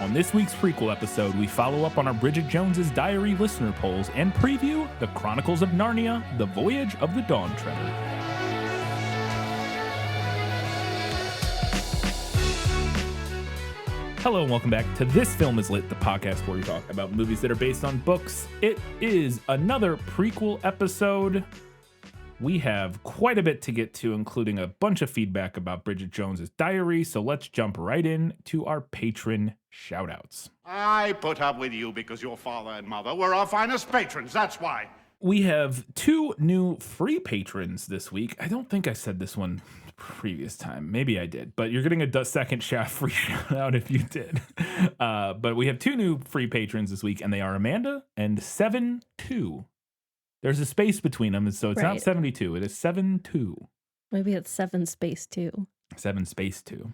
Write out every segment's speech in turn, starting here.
On this week's prequel episode, we follow up on our Bridget Jones's Diary listener polls and preview the Chronicles of Narnia, The Voyage of the Dawn Treader. Hello and welcome back to This Film Is Lit, the podcast where we talk about movies that are based on books. It is another prequel episode. We have quite a bit to get to, including a bunch of feedback about Bridget Jones's Diary, so let's jump right in to our patron shoutouts. I put up with you because your father and mother were our finest patrons, that's why. We have 2 new free patrons this week. I don't think I said this one previous time. Maybe I did, but you're getting a second free shout out if you did. But we have 2 new free patrons this week, and they are Amanda and 72. There's a space between them, so it's not 72. It is 72. Maybe it's 7 space 2. 7 space 2.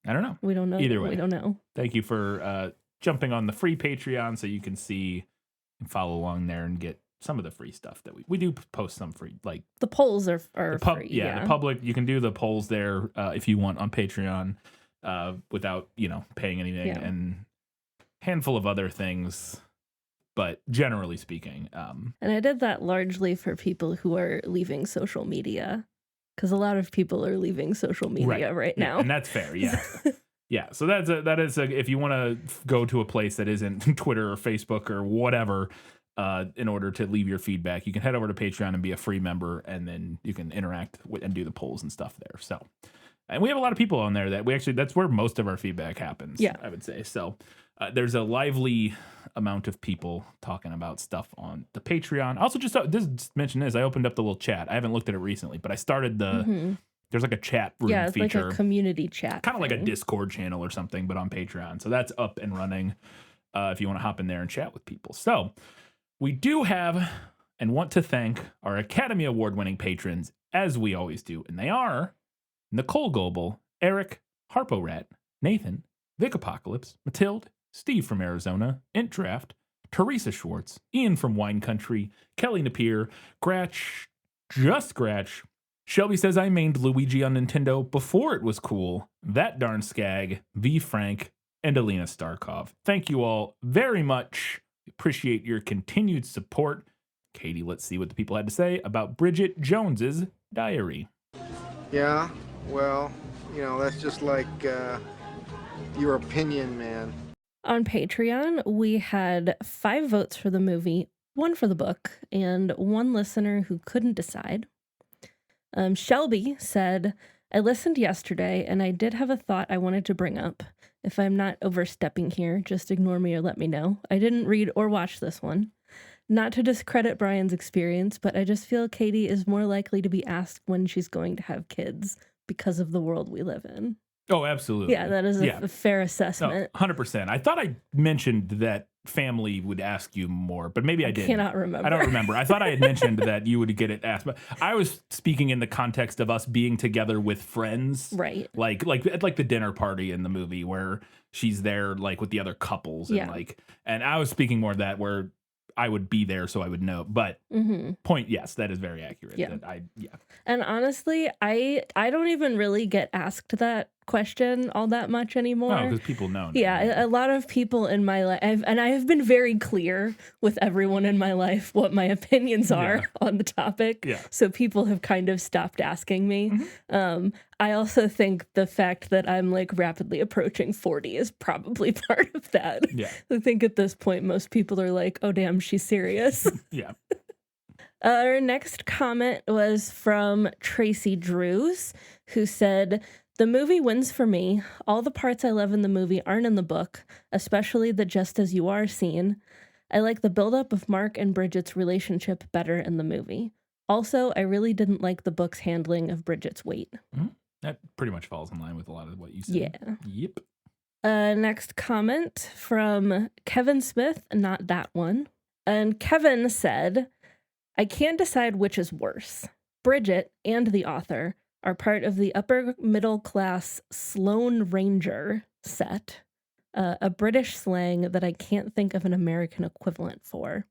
I don't know. We don't know. Either way. We don't know. Thank you for jumping on the free Patreon so you can see and follow along there and get some of the free stuff that we do post some free, like the polls are free. Yeah, the public, you can do the polls there if you want on Patreon without, paying anything, and handful of other things, but generally speaking. And I did that largely for people who are leaving social media, because a lot of people are leaving social media right now. And that's fair, yeah. Yeah, so that is if you want to go to a place that isn't Twitter or Facebook or whatever, in order to leave your feedback, you can head over to Patreon and be a free member, and then you can interact with and do the polls and stuff there. So, and we have a lot of people on there that's where most of our feedback happens. Yeah, I would say. So there's a lively amount of people talking about stuff on the Patreon. Also, just mention this, I opened up the little chat. I haven't looked at it recently, but I started there's like a chat room it's feature. like a community chat. Kind of like a Discord channel or something, but on Patreon. So that's up and running if you want to hop in there and chat with people. So we do have and want to thank our Academy Award-winning patrons, as we always do, and they are Nicole Goebel, Eric, Harpo-Rat, Nathan, Vic Apocalypse, Matilde, Steve from Arizona, Int Draft, Teresa Schwartz, Ian from Wine Country, Kelly Napier, Gratch, Just Gratch, Shelby says I mained Luigi on Nintendo before it was cool, That Darn Skag, V Frank, and Alina Starkov. Thank you all very much. Appreciate your continued support. Katie, let's see what the people had to say about Bridget Jones's Diary. Yeah, well, that's just like your opinion, man. On Patreon, we had 5 votes for the movie, 1 for the book, and 1 listener who couldn't decide. Shelby said, I listened yesterday, and I did have a thought I wanted to bring up. If I'm not overstepping here, just ignore me or let me know. I didn't read or watch this one. Not to discredit Brian's experience, but I just feel Katie is more likely to be asked when she's going to have kids because of the world we live in. Oh, absolutely. Yeah, that is a fair assessment. No, 100%. I thought I mentioned that family would ask you more, but maybe I didn't. Cannot remember. I don't remember. I thought I had mentioned that you would get it asked, but I was speaking in the context of us being together with friends. Right. Like at the dinner party in the movie where she's there like with the other couples and I was speaking more of that where I would be there so I would know. But point, yes, that is very accurate. Yeah. Yeah. And honestly, I don't even really get asked that question all that much anymore. Oh, because people know. Yeah, a lot of people in my life, and I have been very clear with everyone in my life what my opinions are on the topic. Yeah. So people have kind of stopped asking me. I also think the fact that I'm like rapidly approaching 40 is probably part of that. Yeah. I think at this point, most people are like, oh, damn, she's serious. Yeah. Our next comment was from Tracy Drews, who said, the movie wins for me. All the parts I love in the movie aren't in the book, especially the just as you are scene. I like the buildup of Mark and Bridget's relationship better in the movie. Also, I really didn't like the book's handling of Bridget's weight. That pretty much falls in line with a lot of what you said. Yeah. Yep. Next comment from Kevin Smith, not that one. And Kevin said, I can't decide which is worse. Bridget and the author are part of the upper middle class Sloane Ranger set, a British slang that I can't think of an American equivalent for.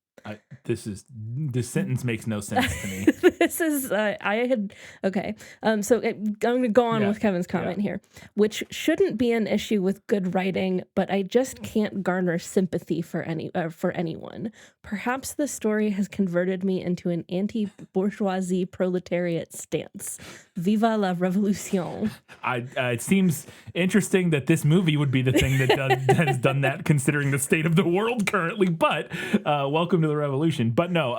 This sentence makes no sense to me. This is okay. So I'm going to go on Yeah, with Kevin's comment here, which shouldn't be an issue with good writing, but I just can't garner sympathy for anyone. Perhaps the story has converted me into an anti-bourgeoisie proletariat stance. Viva la revolution! It seems interesting that this movie would be the thing that has done that, considering the state of the world currently. But welcome to the revolution. But no,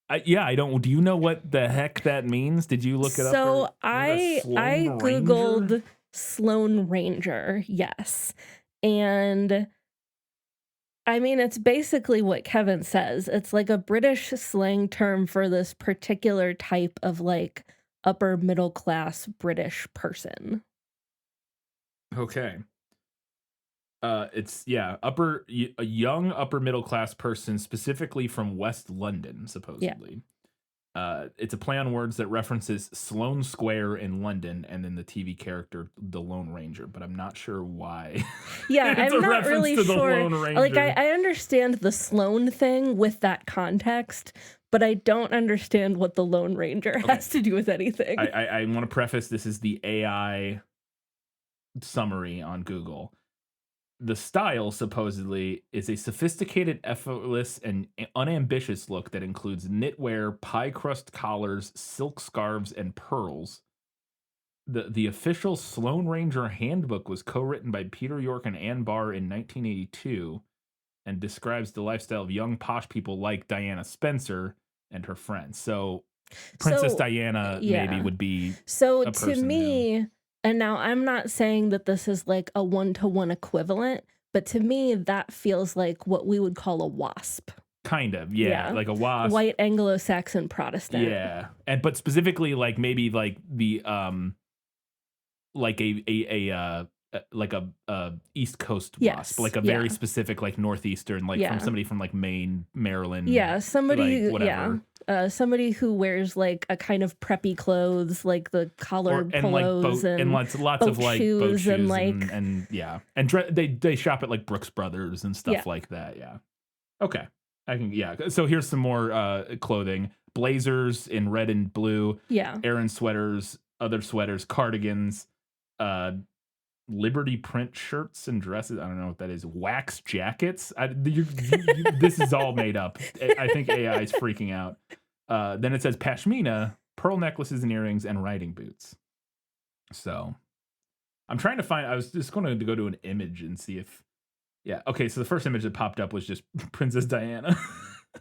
I don't. Do you know what the heck that means? Did you look it up? So I googled Sloane Ranger, yes, and I mean it's basically what Kevin says. It's like a British slang term for this particular type of like upper middle class British person. Okay. It's a young upper middle class person, specifically from West London, supposedly. It's a play on words that references Sloane Square in London and then the TV character the Lone Ranger, but I'm not sure why. Yeah, It's I'm a not reference really to the sure. Lone Ranger. Like I understand the Sloane thing with that context, but I don't understand what the Lone Ranger has to do with anything. I want to preface this is the AI summary on Google. The style, supposedly, is a sophisticated, effortless, and unambitious look that includes knitwear, pie crust collars, silk scarves, and pearls. The official Sloane Ranger handbook was co-written by Peter York and Ann Barr in 1982 and describes the lifestyle of young posh people like Diana Spencer and her friends. So Princess Diana maybe would be so a to person me, and now I'm not saying that this is like a 1-to-1 equivalent, but to me that feels like what we would call a WASP. kind of, like a wasp. White Anglo-Saxon Protestant. Yeah. But specifically like maybe like the like a East Coast wasp, like a very specific like northeastern, like from somebody from like Maine, Maryland. Yeah, somebody like, whatever. Somebody who wears like a kind of preppy clothes, like the collared polos and lots boat of like boat shoes and like and they shop at like Brooks Brothers and stuff like that. Yeah. Okay. So here's some more clothing: blazers in red and blue. Yeah. Aran sweaters, other sweaters, cardigans, Liberty print shirts and dresses. I don't know what that is. Wax jackets. This is all made up. I think AI is freaking out. Then it says pashmina, pearl necklaces and earrings, and riding boots. So I'm trying to find. I was just going to go to an image and see if. Yeah. Okay. So the first image that popped up was just Princess Diana.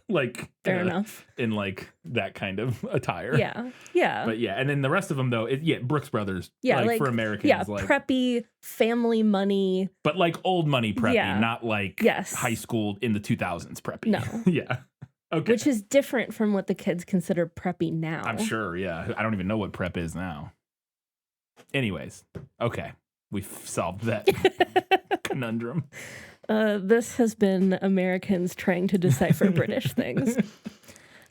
Like fair enough in like that kind of attire. Yeah. But yeah, and then the rest of them though, Brooks Brothers. Yeah, like for Americans. Yeah, like, preppy family money. But like old money preppy, not like high school in the 2000s preppy. No. Yeah. Okay. Which is different from what the kids consider preppy now. I'm sure. Yeah. I don't even know what prep is now. Anyways, okay, we've solved that conundrum. This has been Americans trying to decipher British things.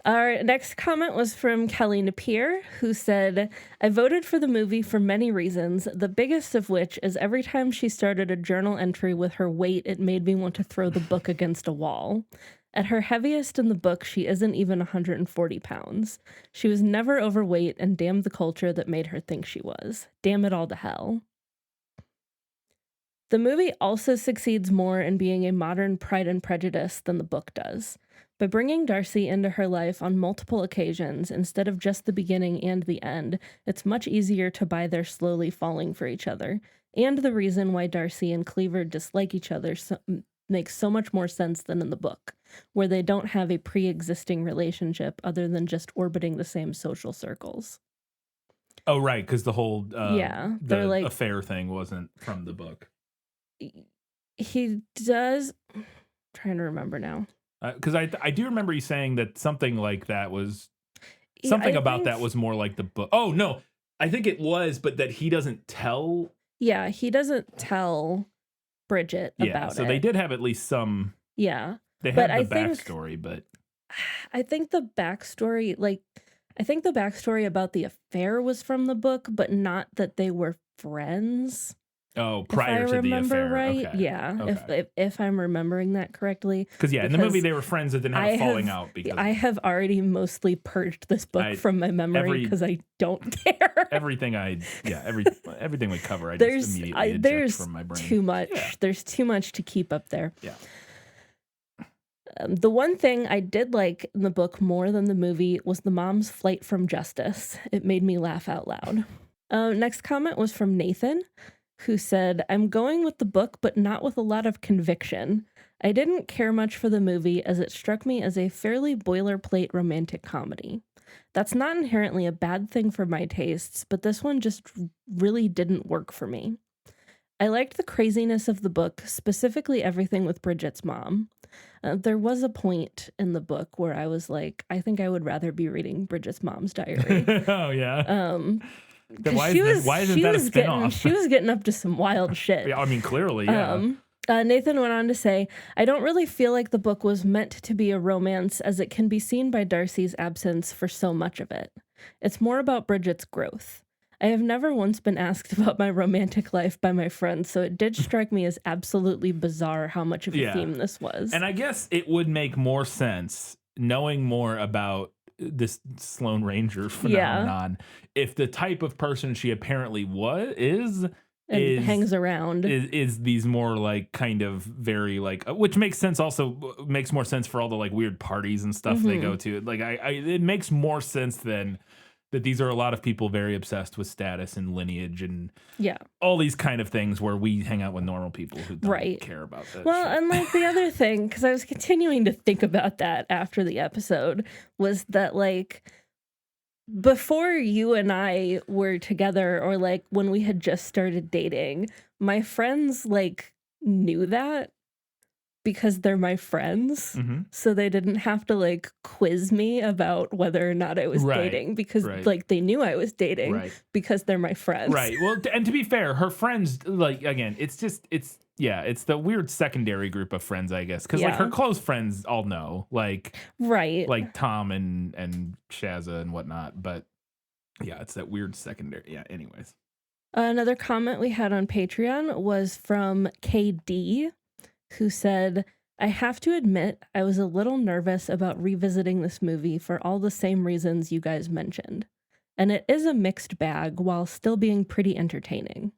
Our next comment was from Kelly Napier, who said, I voted for the movie for many reasons, the biggest of which is every time she started a journal entry with her weight, it made me want to throw the book against a wall. At her heaviest in the book, she isn't even 140 pounds. She was never overweight, and damn the culture that made her think she was. Damn it all to hell. The movie also succeeds more in being a modern Pride and Prejudice than the book does. By bringing Darcy into her life on multiple occasions instead of just the beginning and the end, it's much easier to buy their slowly falling for each other. And the reason why Darcy and Cleaver dislike each other makes so much more sense than in the book, where they don't have a pre-existing relationship other than just orbiting the same social circles. Oh, right, because the whole they're like, affair thing wasn't from the book. He does. I'm trying to remember now. Because I do remember you saying that something like that was something about that was more like the book. Oh no, I think it was, but that he doesn't tell. Yeah, he doesn't tell Bridget about it. So they did have at least some. Yeah, they had the backstory, but I think the backstory, about the affair was from the book, but not that they were friends. Oh, if prior I to the remember affair. right. Okay. Yeah, Okay. if I'm remembering that correctly. Because in the movie they were friends that didn't have a falling out. Because I have already mostly purged this book from my memory because I don't care. everything we cover, I just immediately eject from my brain. Too much. Yeah. There's too much to keep up there. Yeah. The one thing I did like in the book more than the movie was the mom's flight from justice. It made me laugh out loud. Next comment was from Nathan, who said, I'm going with the book, but not with a lot of conviction. I didn't care much for the movie as it struck me as a fairly boilerplate romantic comedy. That's not inherently a bad thing for my tastes, but this one just really didn't work for me. I liked the craziness of the book, specifically everything with Bridget's mom. There was a point in the book where I was like, I think I would rather be reading Bridget's mom's diary. Oh, yeah. Why isn't that a spinoff? She was getting up to some wild shit. Yeah, I mean, clearly, yeah. Nathan went on to say, I don't really feel like the book was meant to be a romance as it can be seen by Darcy's absence for so much of it. It's more about Bridget's growth. I have never once been asked about my romantic life by my friends, so it did strike me as absolutely bizarre how much of a theme this was. And I guess it would make more sense, knowing more about this Sloane Ranger phenomenon, if the type of person she apparently hangs around is these more like kind of very like, which makes sense, also makes more sense for all the like weird parties and stuff they go to. Like it makes more sense than that these are a lot of people very obsessed with status and lineage and all these kind of things where we hang out with normal people who don't care about that. Well, shit. and like the other thing, because I was continuing to think about that after the episode, was that like before you and I were together, or like when we had just started dating, my friends like knew that because they're my friends. So they didn't have to like quiz me about whether or not I was dating because like they knew I was dating because they're my friends. Right. Well, and to be fair, her friends, like, again, it's the weird secondary group of friends, I guess. Because like her close friends all know, like, like Tom and Shazza and whatnot. But yeah, it's that weird secondary. Yeah. Anyways. Another comment we had on Patreon was from KD, who said, I have to admit, I was a little nervous about revisiting this movie for all the same reasons you guys mentioned. And it is a mixed bag while still being pretty entertaining.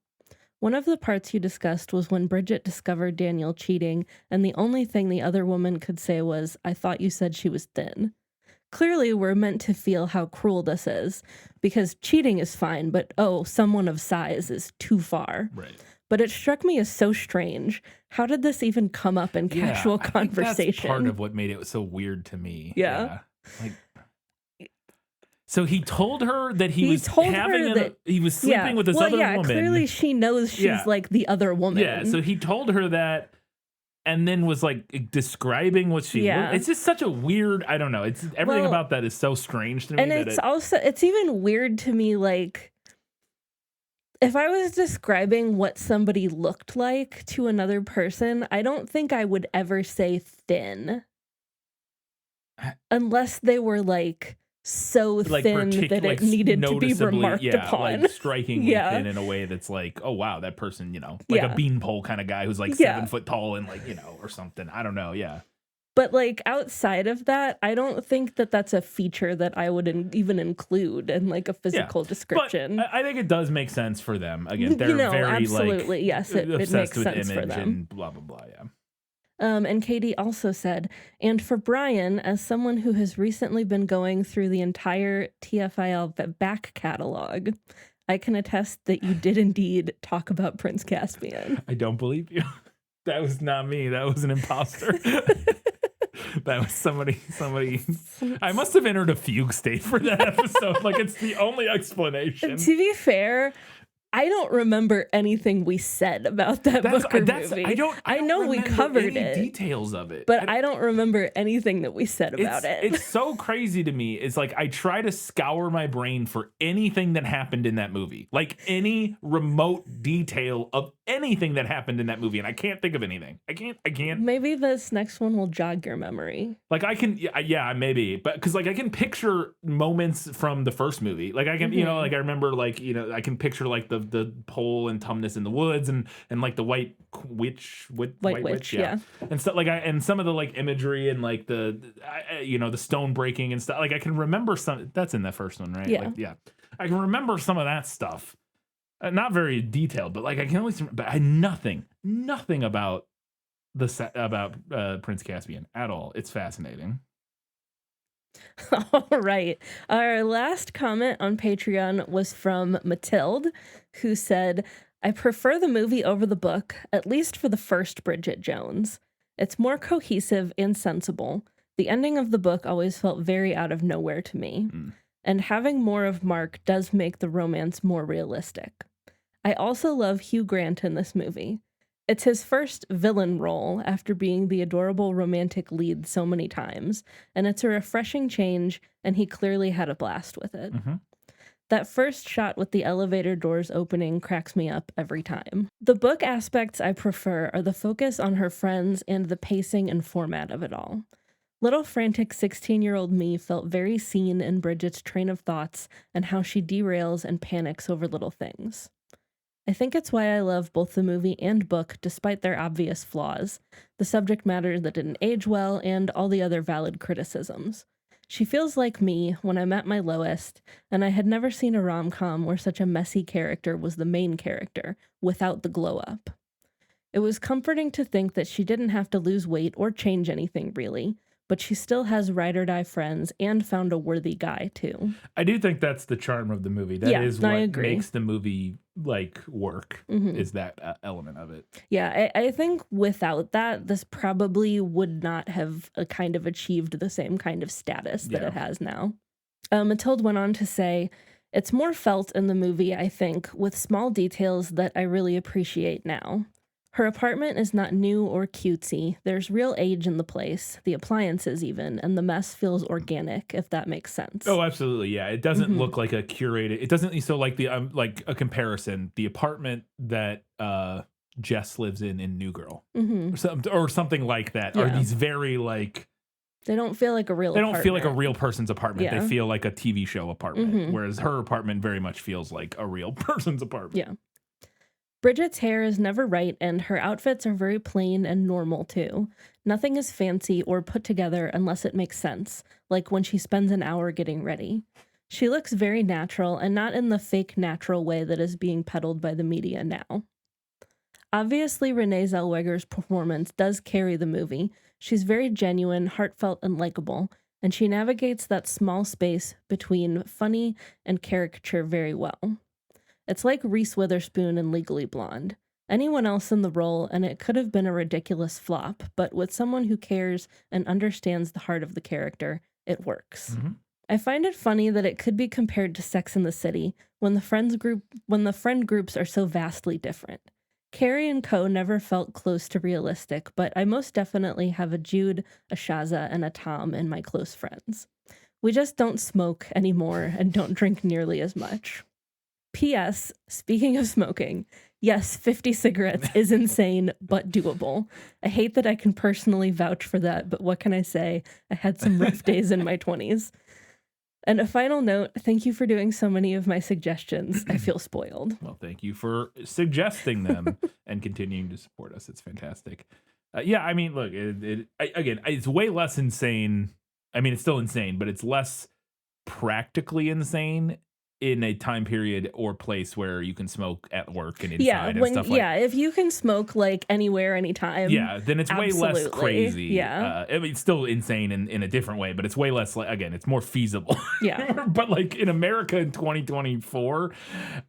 One of the parts you discussed was when Bridget discovered Daniel cheating, and the only thing the other woman could say was, I thought you said she was thin. Clearly, we're meant to feel how cruel this is, because cheating is fine, but someone of size is too far. Right. But it struck me as so strange. How did this even come up in casual conversation? Think that's part of what made it so weird to me. Yeah. Like, so he told her that he was sleeping with this other woman. Clearly she knows she's like the other woman. Yeah, so he told her that and then was like describing what she was. It's just such a weird, I don't know. It's everything about that is so strange to me. And it's even weird to me, like, if I was describing what somebody looked like to another person, I don't think I would ever say thin. Unless they were like so like thin that it needed to be remarked upon. Like strikingly thin in a way that's like, oh wow, that person, like a beanpole kind of guy who's like 7 foot tall and like, or something. I don't know. Yeah. But like outside of that, I don't think that that's a feature that I would even include in like a physical description. But I think it does make sense for them. Again, they're very absolutely, like yes, it makes with sense image for them. And blah blah blah. Yeah. And Katie also said, and for Brian, as someone who has recently been going through the entire TFIL back catalog, I can attest that you did indeed talk about Prince Caspian. I don't believe you. That was not me. That was an imposter. That was somebody. I must have entered a fugue state for that episode. Like, it's the only explanation. To be fair, I don't remember anything we said about that book or movie. I know we covered any details of it, but I don't remember anything that we said about it. It's so crazy to me. It's like I try to scour my brain for anything that happened in that movie, like any remote detail of anything that happened in that movie, and I can't think of anything. I can't. Maybe this next one will jog your memory. Like I can, maybe, but because like I can picture moments from the first movie. Like I can, like I remember, like I can picture like the the pole and Tumnus in the woods and like the white witch, yeah. And stuff and some of the like imagery and like the stone breaking and stuff. Like I can remember some. That's in that first one, right? Yeah. I can remember some of that stuff. Not very detailed, but like I can always. But I nothing about Prince Caspian at all. It's fascinating. All right. Our last comment on Patreon was from Mathilde, who said, I prefer the movie over the book, at least for the first Bridget Jones. It's more cohesive and sensible. The ending of the book always felt very out of nowhere to me. And having more of Mark does make the romance more realistic. I also love Hugh Grant in this movie. It's his first villain role after being the adorable romantic lead so many times, and it's a refreshing change, and he clearly had a blast with it. That first shot with the elevator doors opening cracks me up every time. The book aspects I prefer are the focus on her friends and the pacing and format of it all. Little frantic 16-year-old me felt very seen in Bridget's train of thoughts and how she derails and panics over little things. I think it's why I love both the movie and book despite their obvious flaws, the subject matter that didn't age well, and all the other valid criticisms. She feels like me when I'm at my lowest, and I had never seen a rom-com where such a messy character was the main character, without the glow-up. It was comforting to think that she didn't have to lose weight or change anything, really, but she still has ride-or-die friends and found a worthy guy, too. I do think that's the charm of the movie. That is what makes the movie, like, work, is that element of it. Yeah, I think without that, this probably would not have kind of achieved the same kind of status that it has now. Mathilde went on to say, it's more felt in the movie, I think, with small details that I really appreciate now. Her apartment is not new or cutesy. There's real age in the place, the appliances even, and the mess feels organic, if that makes sense. Oh, absolutely, yeah. It doesn't look like a curated. It doesn't. So, like like a comparison, the apartment that Jess lives in New Girl, or something like that, are these very like. They don't feel like a real. They don't feel like a real person's apartment. Yeah. They feel like a TV show apartment, whereas her apartment very much feels like a real person's apartment. Yeah. Bridget's hair is never right, and her outfits are very plain and normal, too. Nothing is fancy or put together unless it makes sense, like when she spends an hour getting ready. She looks very natural, and not in the fake natural way that is being peddled by the media now. Obviously, Renee Zellweger's performance does carry the movie. She's very genuine, heartfelt, and likable, and she navigates that small space between funny and caricature very well. It's like Reese Witherspoon in Legally Blonde. Anyone else in the role, and it could have been a ridiculous flop, but with someone who cares and understands the heart of the character, it works. I find it funny that it could be compared to Sex and the City when the friend groups are so vastly different. Carrie and Co. never felt close to realistic, but I most definitely have a Jude, a Shaza, and a Tom in my close friends. We just don't smoke anymore and don't drink nearly as much. P.S. Speaking of smoking, yes, 50 cigarettes is insane, but doable. I hate that I can personally vouch for that, but what can I say? I had some rough days in my 20s. And a final note, thank you for doing so many of my suggestions. I feel spoiled. Well, thank you for suggesting them and continuing to support us. It's fantastic. Yeah, I mean, look, again, it's way less insane. I mean, it's still insane, but it's less practically insane in a time period or place where you can smoke at work and inside and stuff like that. Yeah, if you can smoke like anywhere, anytime. Yeah, then it's way less crazy. Yeah. I mean, it's still insane in a different way, but it's way less, like, again, it's more feasible. Yeah. But like in America in 2024,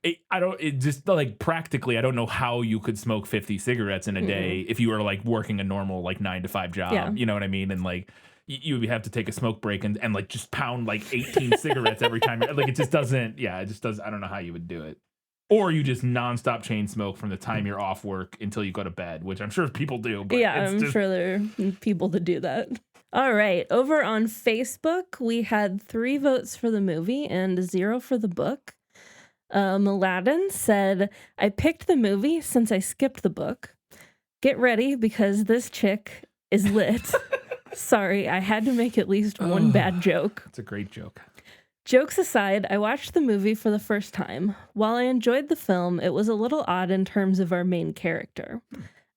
it just like practically, I don't know how you could smoke 50 cigarettes in a day if you were like working a normal like 9-to-5 job. Yeah. You know what I mean? And like, you would have to take a smoke break and like just pound like 18 cigarettes every time. Like it just doesn't, I don't know how you would do it. Or you just nonstop chain smoke from the time you're off work until you go to bed, which I'm sure people do. But yeah, I'm sure there are people that do that. All right. Over on Facebook, we had 3 votes for the movie and 0 for the book. Aladdin said, I picked the movie since I skipped the book. Get ready because this chick is lit. Sorry, I had to make at least one bad joke. It's a great joke. Jokes aside, I watched the movie for the first time. While I enjoyed the film, it was a little odd in terms of our main character.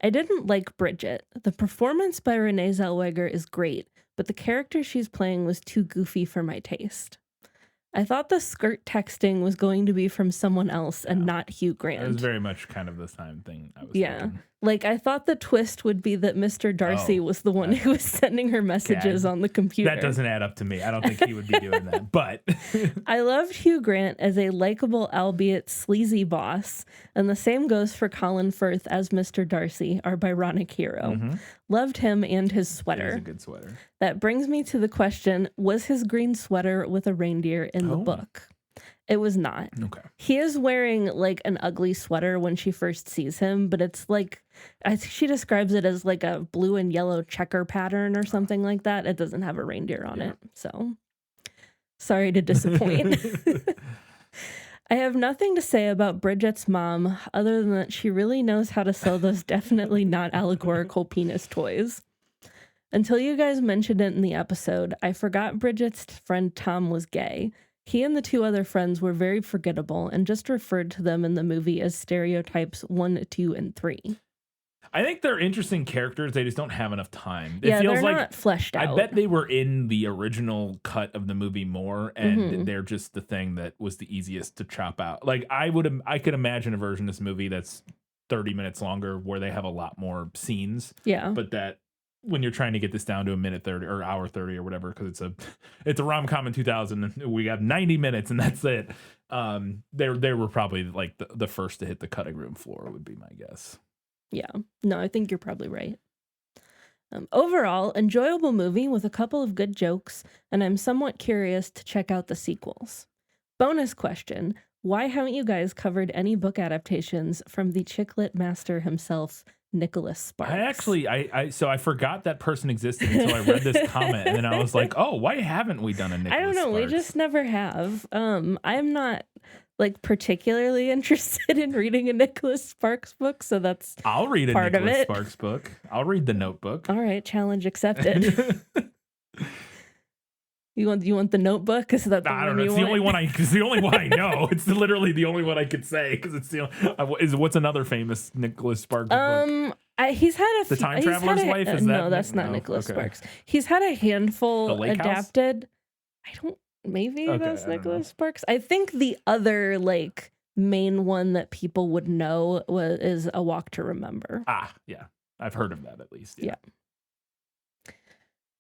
I didn't like Bridget. The performance by Renee Zellweger is great, but the character she's playing was too goofy for my taste. I thought the skirt texting was going to be from someone else and not Hugh Grant. It was very much kind of the same thing I was thinking. Like, I thought the twist would be that Mr. Darcy was the one who was sending her messages on the computer. That doesn't add up to me. I don't think he would be doing that. But I loved Hugh Grant as a likable, albeit sleazy boss. And the same goes for Colin Firth as Mr. Darcy, our Byronic hero. Loved him and his sweater. It was a good sweater. That brings me to the question, was his green sweater with a reindeer in the book? It was not. Okay. He is wearing like an ugly sweater when she first sees him, but it's like, she describes it as like a blue and yellow checker pattern or something like that. It doesn't have a reindeer on it. So sorry to disappoint. I have nothing to say about Bridget's mom other than that she really knows how to sell those definitely not allegorical penis toys. Until you guys mentioned it in the episode, I forgot Bridget's friend Tom was gay. He and the two other friends were very forgettable and just referred to them in the movie as stereotypes 1, 2, and 3. I think they're interesting characters. They just don't have enough time. It feels they're not fleshed out. I bet they were in the original cut of the movie more, and they're just the thing that was the easiest to chop out. Like I could imagine a version of this movie that's 30 minutes longer where they have a lot more scenes. Yeah. But that when you're trying to get this down to a minute 30 or hour 30 or whatever, because it's a rom-com in 2000 and we got 90 minutes and that's it. They were probably like the first to hit the cutting room floor would be my guess. Yeah, no, I think you're probably right. Overall, enjoyable movie with a couple of good jokes, and I'm somewhat curious to check out the sequels. Bonus question, why haven't you guys covered any book adaptations from the chick-lit master himself, Nicholas Sparks? I forgot that person existed until I read this comment, and then I was like, oh, why haven't we done a Nicholas Sparks? I don't know, we just never have. I'm not like particularly interested in reading a Nicholas Sparks book, so that's I'll read a part Nicholas of it. Sparks book. I'll read The Notebook. All right, challenge accepted. You want the Notebook? Is that the I don't one know. It's the only one it's the only one I know. It's literally the only one I could say because it's what's another famous Nicholas Sparks book? He's had a The Time Traveler's Wife. Is that no? That's not Nicholas Sparks. He's had a The handful Lake House? adapted. Maybe that's Nicholas Sparks. I think the other like main one that people would know is A Walk to Remember. Ah, yeah, I've heard of that at least. Yeah.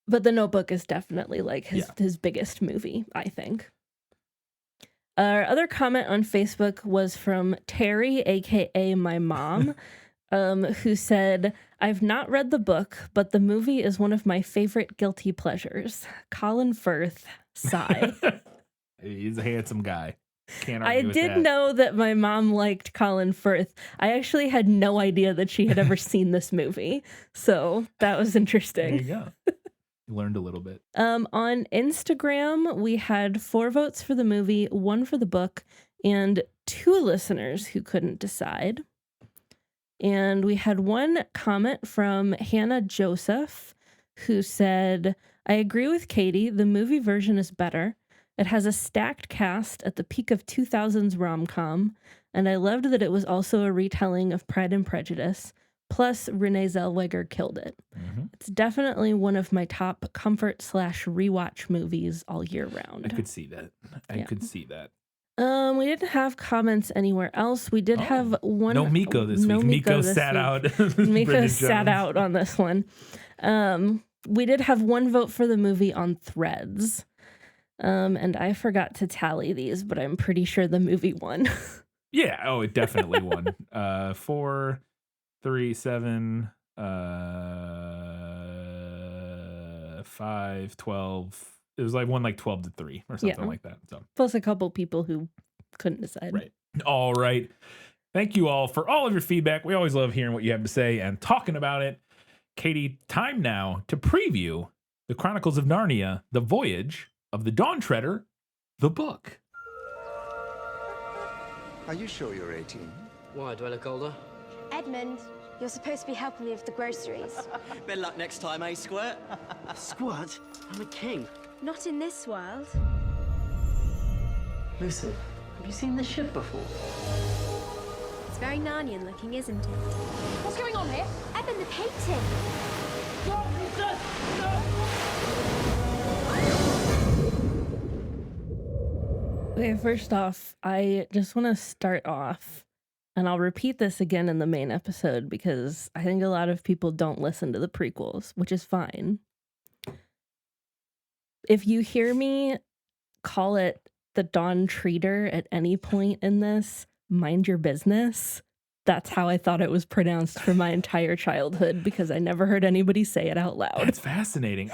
But The Notebook is definitely like his biggest movie, I think. Our other comment on Facebook was from Terry, aka my mom, who said, I've not read the book, but the movie is one of my favorite guilty pleasures. Colin Firth, sigh. He's a handsome guy. Can't argue I with did that. know that my mom liked Colin Firth. I actually had no idea that she had ever seen this movie. So that was interesting. There you go. You learned a little bit. On Instagram, we had 4 votes for the movie, 1 for the book, and 2 listeners who couldn't decide. And we had 1 comment from Hannah Joseph, who said, I agree with Katie. The movie version is better. It has a stacked cast at the peak of 2000s rom-com, and I loved that it was also a retelling of Pride and Prejudice. Plus, Renee Zellweger killed it. Mm-hmm. It's definitely one of my top comfort/rewatch movies all year round. I could see that. I could see that. We didn't have comments anywhere else. We did have one. No Miko this week. Miko sat out. Miko sat out on this one. We did have 1 vote for the movie on Threads. And I forgot to tally these, but I'm pretty sure the movie won. Yeah. Oh, it definitely won. 4, 3, 7, 5, 12. It was like 12-3 or something like that. So plus a couple people who couldn't decide. Right. All right. Thank you all for all of your feedback. We always love hearing what you have to say and talking about it. Katie, time now to preview the Chronicles of Narnia, The Voyage of the Dawn Treader, the book. Are you sure you're 18? Why, do I look older? Edmund, you're supposed to be helping me with the groceries. Better luck next time, eh, Squirt? Squirt? I'm a king. Not in this world. Lucy, have you seen this ship before? It's very Narnian looking, isn't it? What's going on here? Eben, the painting. Okay, first off, I just want to start off, and I'll repeat this again in the main episode because I think a lot of people don't listen to the prequels, which is fine. If you hear me call it the Dawn Treater at any point in this, mind your business. That's how I thought it was pronounced for my entire childhood because I never heard anybody say it out loud. That's fascinating.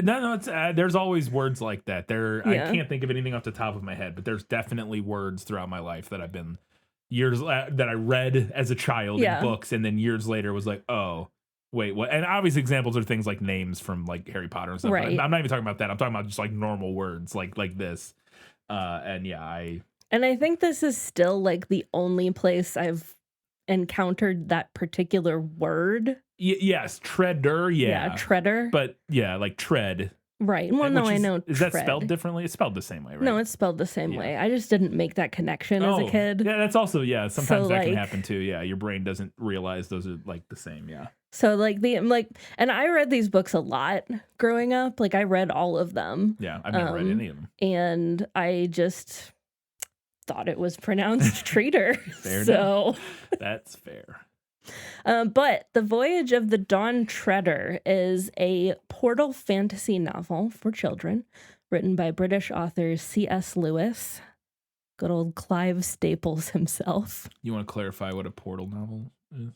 No, it's, there's always words like that. I can't think of anything off the top of my head, but there's definitely words throughout my life that I've been that I read as a child in books, and then years later was like, oh, wait, what? And obvious examples are things like names from like Harry Potter and stuff. Right. I'm not even talking about that. I'm talking about just like normal words like this. And I think this is still like the only place I've encountered that particular word. Yes, treader, yeah, treader. But yeah, like tread. Right. Well, no, I know. Is tread. that spelled differently? It's spelled the same way, right? No, it's spelled the same way. I just didn't make that connection as a kid. Yeah, that's also, sometimes So, that can happen too. Yeah, your brain doesn't realize those are like the same, yeah. So and I read these books a lot growing up. Like I read all of them. Yeah, I've never read any of them. And I just thought it was pronounced treater. Fair so enough. That's fair. But The Voyage of the Dawn Treader is a portal fantasy novel for children written by British author C.S. Lewis, good old Clive Staples himself. You want to clarify what a portal novel is?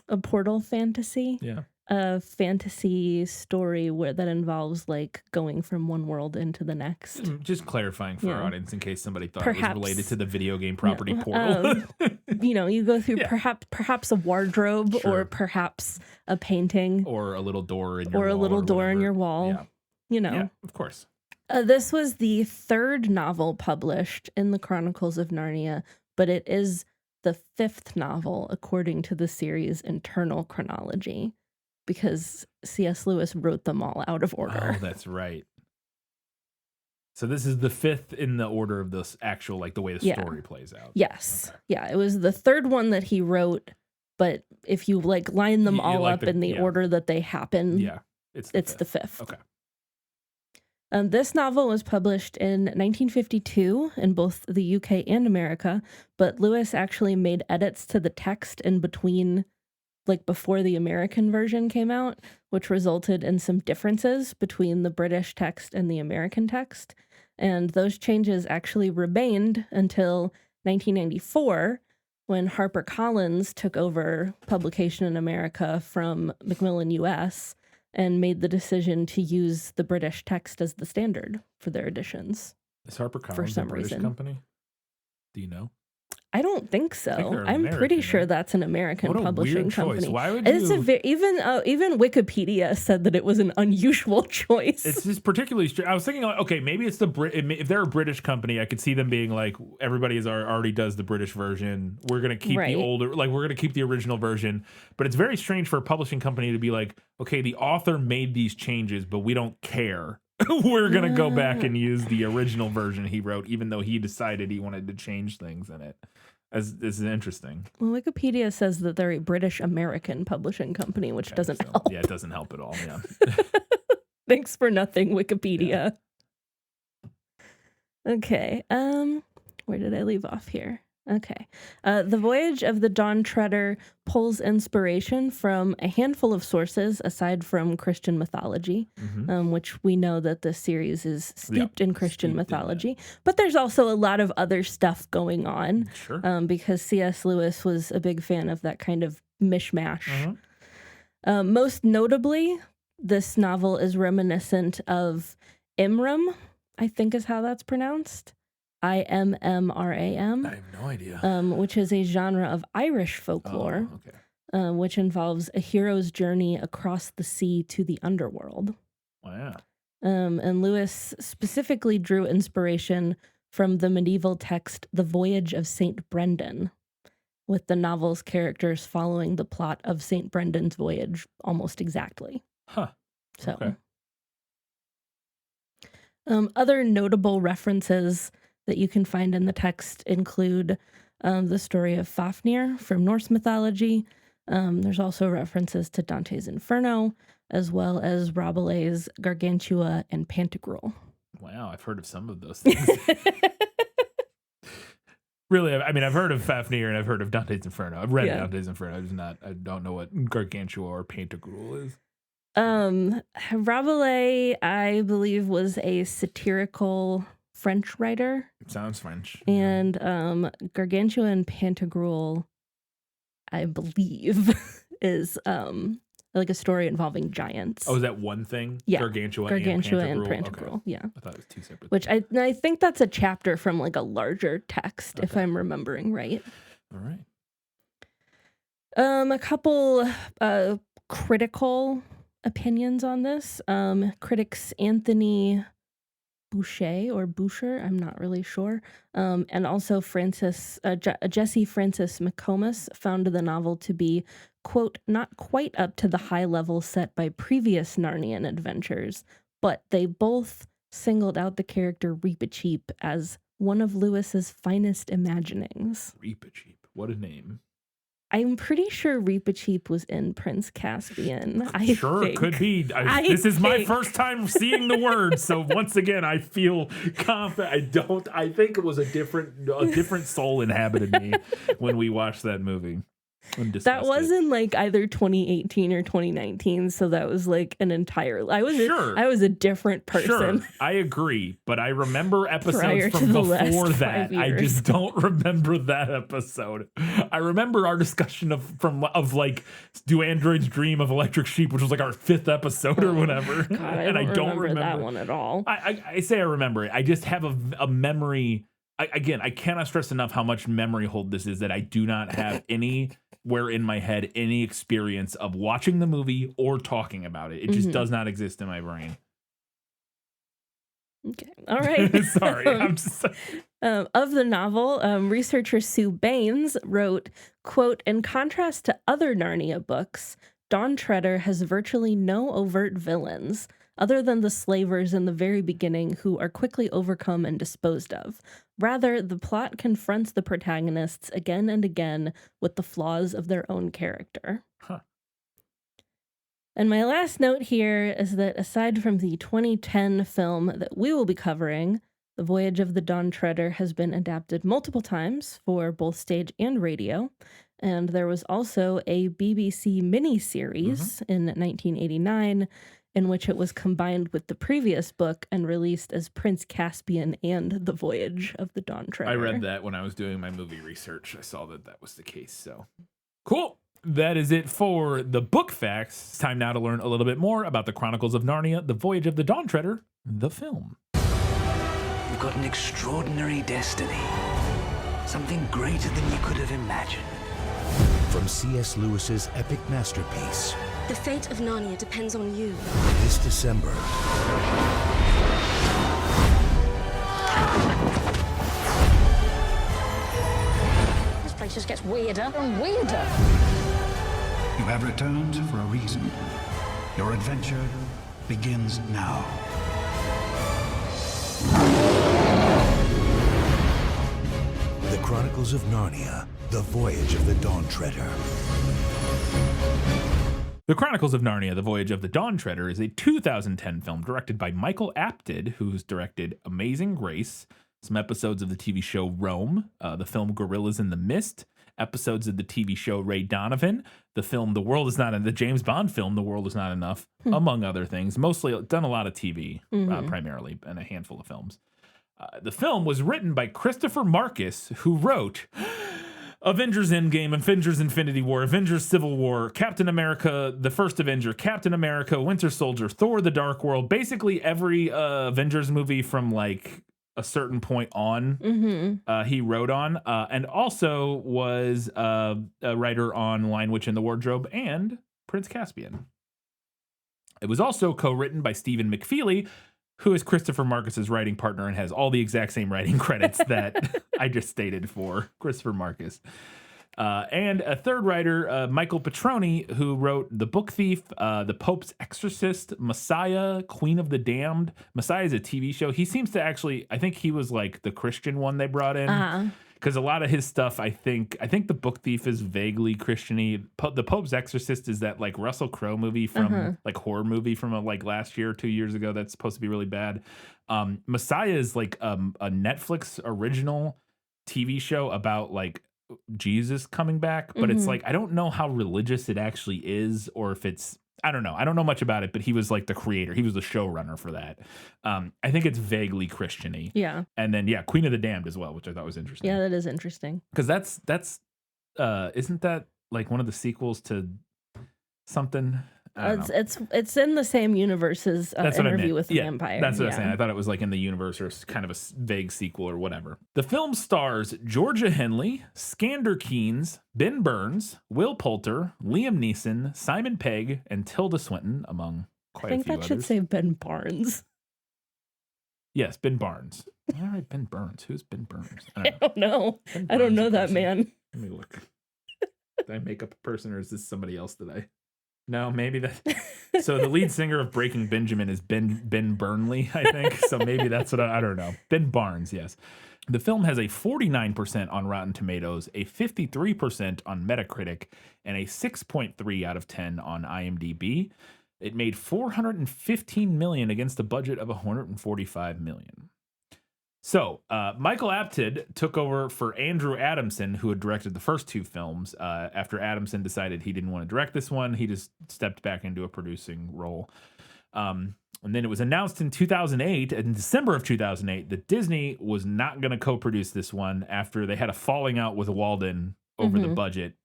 A portal fantasy? Yeah. A fantasy story that involves like going from one world into the next. Just clarifying for our audience in case somebody thought Perhaps, it was related to the video game property Portal. You go through perhaps a wardrobe or perhaps a painting or a little door in your wall. Or a little door in your wall. Yeah. Yeah, of course. This was the third novel published in the Chronicles of Narnia, but it is the fifth novel according to the series' internal chronology, because C.S. Lewis wrote them all out of order. Oh, that's right. So this is the fifth in the order of this actual, like the way the story plays out. Yes. Okay. Yeah, it was the third one that he wrote, but if you like line them all up in the order that they happen, it's the fifth. Okay. This novel was published in 1952 in both the UK and America, but Lewis actually made edits to the text in between, like before the American version came out, which resulted in some differences between the British text and the American text. And those changes actually remained until 1994, when HarperCollins took over publication in America from Macmillan US and made the decision to use the British text as the standard for their editions. Is HarperCollins for some a British reason. company? Do you know? I don't think so. I'm pretty sure that's an American publishing company. Why would It's you? Even Wikipedia said that it was an unusual choice. It's just particularly. I was thinking, like, okay, maybe it's if they're a British company, I could see them being like, everybody already does the British version. We're gonna keep the older, like we're gonna keep the original version. But it's very strange for a publishing company to be like, okay, the author made these changes, but we don't care. We're gonna go back and use the original version he wrote, even though he decided he wanted to change things in it. This is interesting. Well, Wikipedia says that they're a British American publishing company, which doesn't help. Yeah, it doesn't help at all. Yeah. Thanks for nothing, Wikipedia. Yeah. Okay. Where did I leave off here? Okay. The Voyage of the Dawn Treader pulls inspiration from a handful of sources aside from Christian mythology, which we know that this series is steeped in Christian mythology. But there's also a lot of other stuff going on because C.S. Lewis was a big fan of that kind of mishmash. Most notably, this novel is reminiscent of Imram, I think is how that's pronounced. IMMRAM. I have no idea. Which is a genre of Irish folklore, which involves a hero's journey across the sea to the underworld. Wow. And Lewis specifically drew inspiration from the medieval text The Voyage of St. Brendan, with the novel's characters following the plot of St. Brendan's voyage almost exactly. Huh. So, other notable references that you can find in the text include the story of Fafnir from Norse mythology. There's also references to Dante's Inferno, as well as Rabelais' Gargantua and Pantagruel. Wow, I've heard of some of those things. Really, I mean, I've heard of Fafnir and I've heard of Dante's Inferno. I've read Dante's Inferno. I don't know what Gargantua or Pantagruel is. Rabelais, I believe, was a satirical French writer. It sounds French. And Gargantua and Pantagruel, I believe, is like a story involving giants. Oh, is that one thing? Yeah. Gargantua and Pantagruel. Okay. Yeah. I thought it was two separate Which I think that's a chapter from like a larger text, if I'm remembering right. All right. A couple critical opinions on this. Critics Anthony Boucher, I'm not really sure, and also Jesse Francis McComas found the novel to be, quote, not quite up to the high level set by previous Narnian adventures, but they both singled out the character Reepicheep as one of Lewis's finest imaginings. Reepicheep, what a name. I'm pretty sure Reepicheep was in Prince Caspian. Sure, it could be. This is my first time seeing the word, so once again, I feel confident. I think it was a different soul inhabited me when we watched that movie. That was in like either 2018 or 2019, so that was like an entire. I was a different person. Sure, I agree, but I remember episodes from before that. I just don't remember that episode. I remember our discussion of like, do androids dream of Electric Sheep, which was like our 5th episode or whatever. God, I don't remember that one at all. I say I remember it. I just have a memory. I cannot stress enough how much memory hold this is, that I do not have anywhere in my head any experience of watching the movie or talking about it. It just does not exist in my brain. Okay. All right. Sorry. I'm just... of the novel, researcher Sue Baines wrote, quote, in contrast to other Narnia books, Dawn Treader has virtually no overt villains, other than the slavers in the very beginning who are quickly overcome and disposed of. Rather, the plot confronts the protagonists again and again with the flaws of their own character. Huh. And my last note here is that aside from the 2010 film that we will be covering, The Voyage of the Dawn Treader has been adapted multiple times for both stage and radio. And there was also a BBC miniseries in 1989 in which it was combined with the previous book and released as Prince Caspian and The Voyage of the Dawn Treader. I read that when I was doing my movie research. I saw that was the case. So cool. That is it for the book facts. It's time now to learn a little bit more about the Chronicles of Narnia, The Voyage of the Dawn Treader, the film. You've got an extraordinary destiny. Something greater than you could have imagined. From C.S. Lewis's epic masterpiece. The fate of Narnia depends on you. This December. This place just gets weirder and weirder. You have returned for a reason. Your adventure begins now. The Chronicles of Narnia, The Voyage of the Dawn Treader. The Chronicles of Narnia, The Voyage of the Dawn Treader is a 2010 film directed by Michael Apted, who's directed Amazing Grace, some episodes of the TV show Rome, the film Gorillas in the Mist, episodes of the TV show Ray Donovan, the film The World Is Not Enough, the James Bond film The World Is Not Enough, among other things. Mostly done a lot of TV, primarily, and a handful of films. The film was written by Christopher Marcus, who wrote Avengers Endgame, Avengers Infinity War, Avengers Civil War, Captain America, The First Avenger, Captain America, Winter Soldier, Thor the Dark World, basically every Avengers movie from like a certain point on, he wrote on, and also was a writer on Lion, Witch, and the Wardrobe and Prince Caspian. It was also co-written by Stephen McFeely, who is Christopher Marcus's writing partner and has all the exact same writing credits that I just stated for Christopher Marcus. And a third writer, Michael Petroni, who wrote The Book Thief, The Pope's Exorcist, Messiah, Queen of the Damned. Messiah is a TV show. He seems to actually, I think he was like the Christian one they brought in. Because a lot of his stuff, I think The Book Thief is vaguely Christian-y. The Pope's Exorcist is that like Russell Crowe movie from like horror movie from like last year or 2 years ago that's supposed to be really bad. Messiah is like a Netflix original TV show about like Jesus coming back, but it's like I don't know how religious it actually is, or if it's I don't know much about it, but he was like the creator, he was the showrunner for that. I think it's vaguely Christian-y. Yeah. And then Queen of the Damned as well, which I thought was interesting. Yeah, that is interesting, because that's isn't that like one of the sequels to something? It's in the same universe as Interview with the Vampire. That's what I was saying. I thought it was like in the universe or kind of a vague sequel or whatever. The film stars Georgia Henley, Skander Keynes, Ben Burns, Will Poulter, Liam Neeson, Simon Pegg, and Tilda Swinton, among quite a few others. I think that should say Ben Barnes. Yes, Ben Barnes. All right, Ben Burns. Who's Ben Burns? I don't know. I don't know that man. Let me look. Did I make up a person, or is this somebody else that I... No, maybe that. So the lead singer of Breaking Benjamin is Ben Burnley, I think. So maybe that's what I don't know. Ben Barnes, yes. The film has a 49% on Rotten Tomatoes, a 53% on Metacritic, and a 6.3 out of 10 on IMDb. It made $415 million against a budget of $145 million. So, Michael Apted took over for Andrew Adamson, who had directed the first two films. After Adamson decided he didn't want to direct this one, he just stepped back into a producing role. And then it was announced in 2008, in December of 2008, that Disney was not going to co-produce this one after they had a falling out with Walden over the budget.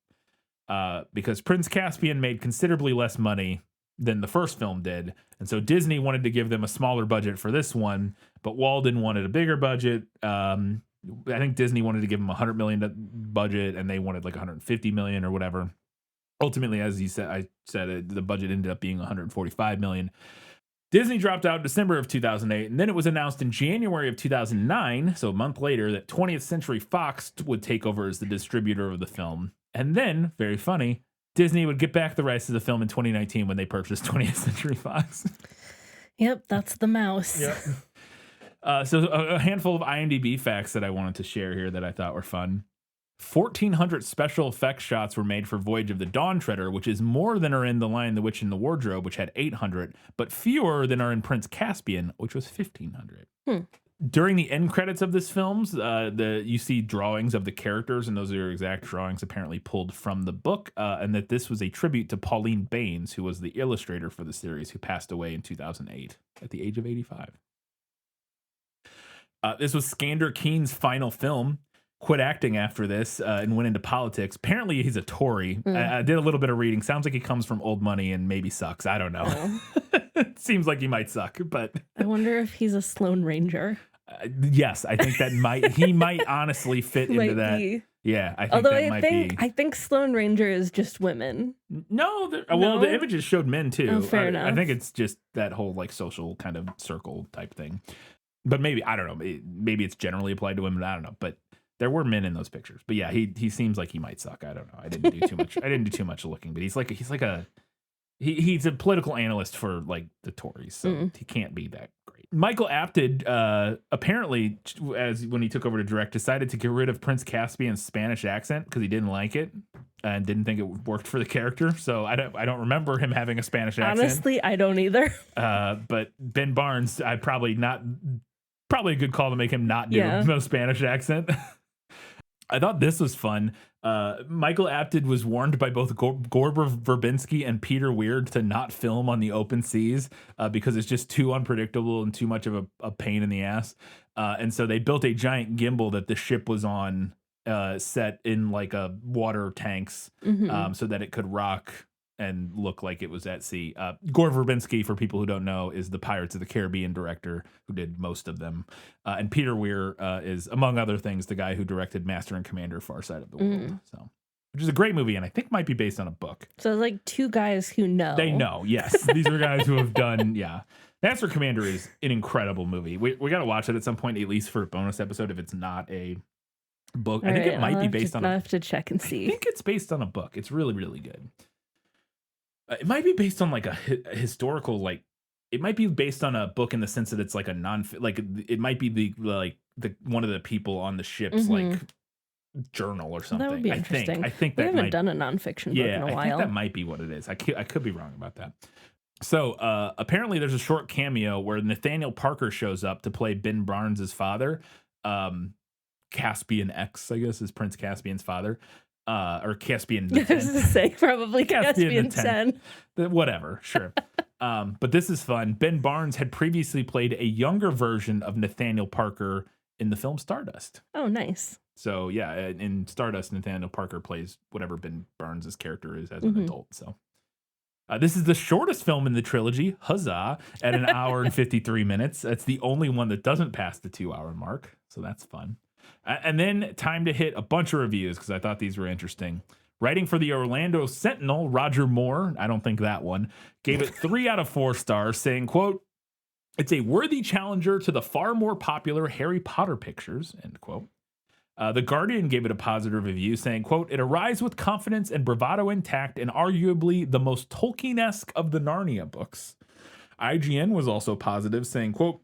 Because Prince Caspian made considerably less money than the first film did. And so Disney wanted to give them a smaller budget for this one, but Walden wanted a bigger budget. I think Disney wanted to give them $100 million budget, and they wanted like $150 million or whatever. Ultimately, as I said, the budget ended up being $145 million. Disney dropped out in December of 2008, and then it was announced in January of 2009, so a month later, that 20th Century Fox would take over as the distributor of the film. And then, very funny, Disney would get back the rights to the film in 2019 when they purchased 20th Century Fox. Yep, that's the mouse. Yep. So a handful of IMDb facts that I wanted to share here that I thought were fun. 1,400 special effects shots were made for Voyage of the Dawn Treader, which is more than are in The Lion, the Witch, and the Wardrobe, which had 800, but fewer than are in Prince Caspian, which was 1,500. During the end credits of this films, you see drawings of the characters, and those are exact drawings apparently pulled from the book, and that this was a tribute to Pauline Baines, who was the illustrator for the series, who passed away in 2008 at the age of 85. This was Skander Keynes' final film. Quit acting after this and went into politics. Apparently, he's a Tory. I did a little bit of reading. Sounds like he comes from old money and maybe sucks. I don't know. It seems like he might suck, but I wonder if he's a Sloane Ranger. Yes, I think that he might honestly fit into that. Be. Yeah, I think that might be. I think Sloane Ranger is just women. No, well, the images showed men too. Oh, fair enough. I think it's just that whole like social kind of circle type thing. But maybe, I don't know. Maybe it's generally applied to women. I don't know. But there were men in those pictures. But yeah, he seems like he might suck. I don't know. I didn't do too much. I didn't do too much looking. But he's a political analyst for like the Tories, so he can't be that great. Michael Apted apparently, as when he took over to direct, decided to get rid of Prince Caspian's Spanish accent because he didn't like it and didn't think it worked for the character. So I don't remember him having a Spanish accent. Honestly, I don't either. But Ben Barnes, probably a good call to make him not do no Spanish accent. I thought this was fun. Michael Apted was warned by both Gore Verbinski and Peter Weir to not film on the open seas because it's just too unpredictable and too much of a pain in the ass. And so they built a giant gimbal that the ship was on, set in like a water tanks so that it could rock and look like it was at sea. Gore Verbinski, for people who don't know, is the Pirates of the Caribbean director who did most of them. And Peter Weir is, among other things, the guy who directed Master and Commander Far Side of the World. So, which is a great movie, and I think might be based on a book. So like two guys who know. They know, yes. These are guys who have done, Master and Commander is an incredible movie. We got to watch it at some point, at least for a bonus episode, if it's not a book. I think it might be based on I have to check and see. I think it's based on a book. It's really, really good. It might be based on like a historical, like it might be based on a book in the sense that it's like a like it might be the one of the people on the ship's like journal or something. That would be interesting. I think we that haven't done a nonfiction book in a while. I think that might be what it is. I could be wrong about that. So apparently there's a short cameo where Nathaniel Parker shows up to play Ben Barnes' father. Caspian X, I guess, is Prince Caspian's father. Or Caspian the 10th. I was going to say, probably Caspian 10. Whatever, sure. But this is fun. Ben Barnes had previously played a younger version of Nathaniel Parker in the film Stardust. Oh, nice. So, yeah, in Stardust, Nathaniel Parker plays whatever Ben Barnes' character is as an adult. So, this is the shortest film in the trilogy, huzzah, at an hour and 53 minutes. That's the only one that doesn't pass the 2-hour mark. So, that's fun. And then time to hit a bunch of reviews because I thought these were interesting. Writing for the Orlando Sentinel, Roger Moore, I don't think that one, gave it 3 out of 4 stars, saying, quote, "It's a worthy challenger to the far more popular Harry Potter pictures," end quote. The Guardian gave it a positive review, saying, quote, "It arrives with confidence and bravado intact and arguably the most Tolkien-esque of the Narnia books." IGN was also positive, saying, quote,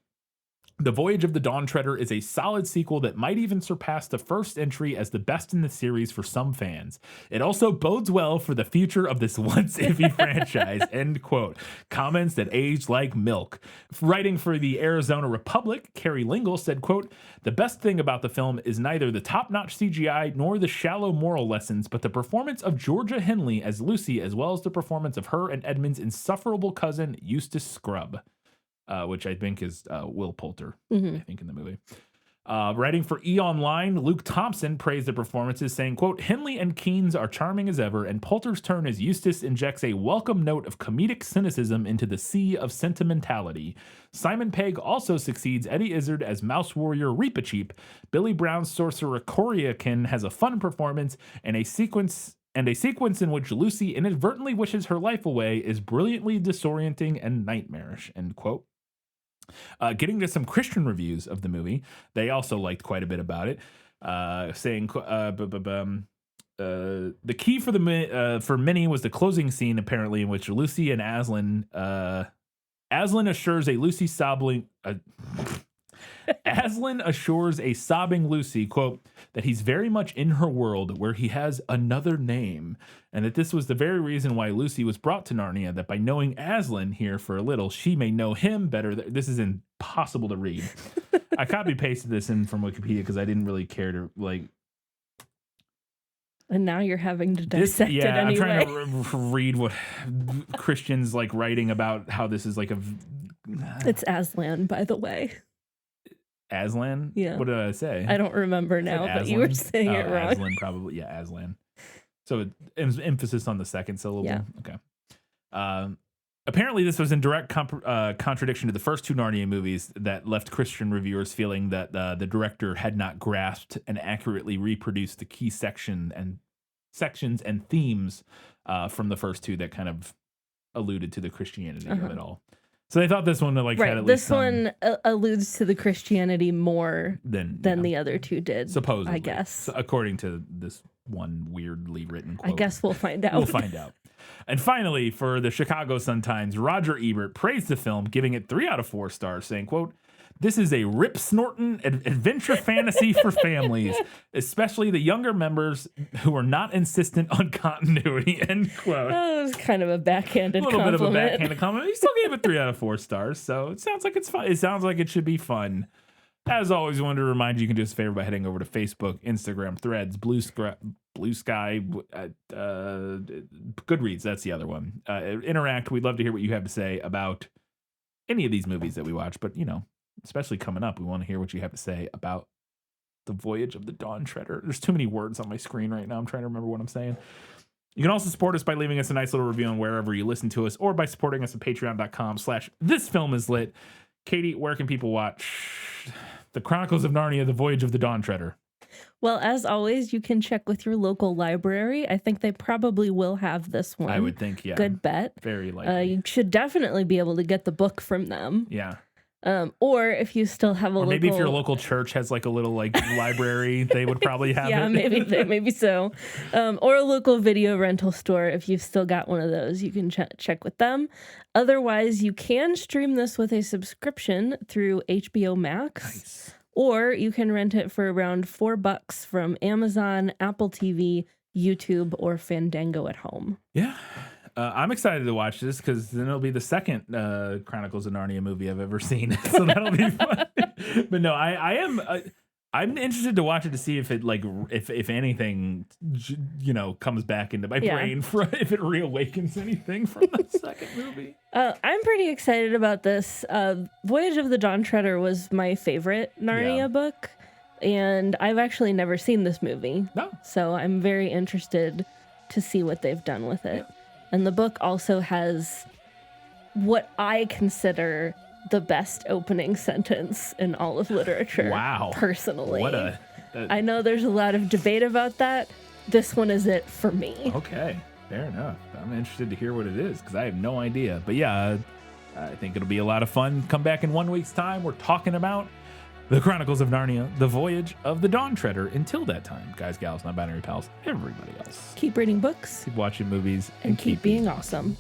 "The Voyage of the Dawn Treader is a solid sequel that might even surpass the first entry as the best in the series for some fans. It also bodes well for the future of this once iffy franchise," end quote. Comments that age like milk. Writing for the Arizona Republic, Carrie Lingle said, quote, "The best thing about the film is neither the top-notch CGI nor the shallow moral lessons, but the performance of Georgia Henley as Lucy, as well as the performance of her and Edmund's insufferable cousin, Eustace Scrubb." Which I think is Will Poulter, I think, in the movie. Writing for E! Online, Luke Thompson praised the performances, saying, quote, "Henley and Keynes are charming as ever, and Poulter's turn as Eustace injects a welcome note of comedic cynicism into the sea of sentimentality. Simon Pegg also succeeds Eddie Izzard as Mouse Warrior Reepicheep. Billy Brown's sorcerer Coriakin has a fun performance, and a sequence in which Lucy inadvertently wishes her life away is brilliantly disorienting and nightmarish," end quote. Getting to some Christian reviews of the movie, they also liked quite a bit about it, saying the key for many was the closing scene, apparently, in which Lucy and Aslan assures a Lucy sobbing Aslan assures a sobbing Lucy, quote, that he's very much in her world where he has another name, and that this was the very reason why Lucy was brought to Narnia, that by knowing Aslan here for a little, she may know him better. This is impossible to read. I copy-pasted this in from Wikipedia because I didn't really care to, like... And now you're having to dissect it anyway. I'm trying to read what Christians like writing about how this is like a... It's Aslan, by the way. Aslan? Yeah. What did I say? I don't remember now, but you were saying it wrong. Aslan, probably. Yeah, Aslan. So emphasis on the second syllable. Yeah. Okay. Apparently, this was in direct contradiction to the first 2 Narnia movies that left Christian reviewers feeling that the director had not grasped and accurately reproduced the key sections and themes from the first 2 that kind of alluded to the Christianity of it all. So they thought this one had at least this one alludes to the Christianity more than yeah, the other 2 did. Supposedly, I guess. So according to this one weirdly written quote. I guess we'll find out. We'll find out. And finally, for the Chicago Sun-Times, Roger Ebert praised the film, giving it 3 out of 4 stars, saying, quote, "This is a rip-snorting adventure fantasy for families, especially the younger members who are not insistent on continuity," end quote. Oh, it was kind of a backhanded compliment. A little bit of a backhanded compliment. He still gave it 3 out of 4 stars, so it sounds like it's fun. It sounds like it should be fun. As always, I wanted to remind you can do us a favor by heading over to Facebook, Instagram, Threads, Blue Sky, Goodreads, that's the other one. Interact. We'd love to hear what you have to say about any of these movies that we watch, but, you know, especially coming up, we want to hear what you have to say about The Voyage of the Dawn Treader. There's too many words on my screen right now. I'm trying to remember what I'm saying. You can also support us by leaving us a nice little review on wherever you listen to us, or by supporting us at patreon.com/thisfilmislit. Katie, where can people watch The Chronicles of Narnia, The Voyage of the Dawn Treader? Well, as always, you can check with your local library. I think they probably will have this one. I would think, yeah. Good bet. Very likely. You should definitely be able to get the book from them. Yeah. Or if you still have a Or local, maybe if your local church has like a little like library, they would probably have yeah, it. maybe so. Or a local video rental store. If you've still got one of those, you can check with them. Otherwise, you can stream this with a subscription through HBO Max. Nice. Or you can rent it for around $4 from Amazon, Apple TV, YouTube, or Fandango at home. Yeah. I'm excited to watch this because then it'll be the second Chronicles of Narnia movie I've ever seen. So that'll be fun. But no, I am I'm interested to watch it to see if it like if anything comes back into my brain if it reawakens anything from the second movie. I'm pretty excited about this. Voyage of the Dawn Treader was my favorite Narnia book, and I've actually never seen this movie. No. So I'm very interested to see what they've done with it. Yeah. And the book also has what I consider the best opening sentence in all of literature. Wow. Personally. What a I know there's a lot of debate about that. This one is it for me. Okay. Fair enough. I'm interested to hear what it is because I have no idea. But yeah, I think it'll be a lot of fun. Come back in 1 week's time. We're talking about the Chronicles of Narnia, the Voyage of the Dawn Treader. Until that time, guys, gals, non-binary pals, everybody else. Keep reading books. Keep watching movies. And keep being awesome.